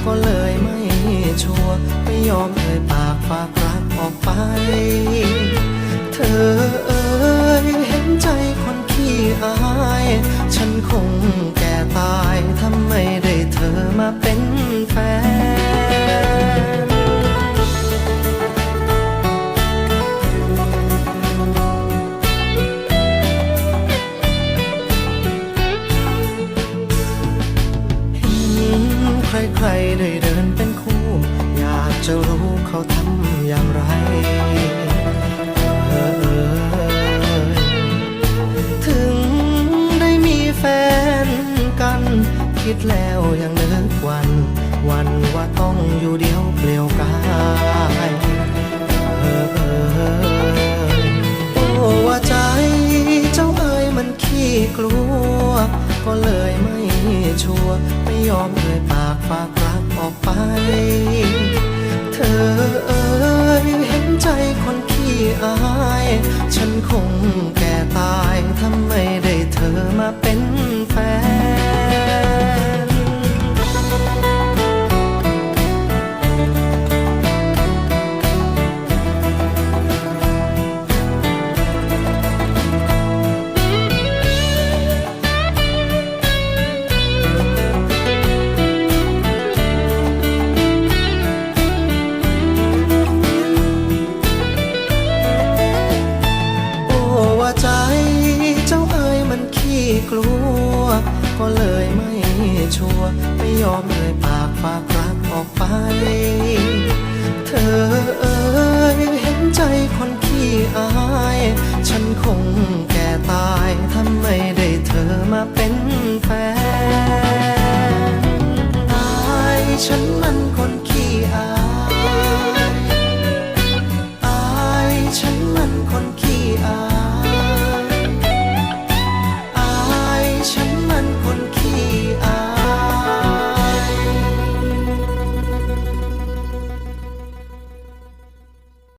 ก็เลยไม่ชัวร์ไม่ยอมเอ่ยปากฝากรักออกไปเธอเอ่ยเห็นใจคนขี้อายฉันคงแก่ตายถ้าไม่ได้เธอมาเป็นแฟนใครๆได้เดินเป็นคู่อยากจะรู้เขาทำอย่างไรถึงได้มีแฟนกันคิดแล้วยังนึกวันว่าต้องอยู่เดียวเปลี่ยวกายโอ้ว่าใจเจ้าเอ๋ยมันขี้กลัวก็เลยไม่ชัวร์ไม่ยอมเอ่ยปากฝากรักออกไปเธอเอ่ยเห็นใจคนขี้อายฉันคงแก่ตายถ้าไม่ได้เธอมาเป็นแฟนใจเจ้าเอ๋ยมันขี้กลัวก็เลยไม่ชัวร์ไม่ยอมเอ่ยปากฝากรักออกไปเธอเอ๋ยเห็นใจคนขี้อายฉันคงแก่ตายถ้าไม่ได้เธอมาเป็นแฟนอายฉันมันคนขี้อายฉันมันคนขี้อายฉันมันคน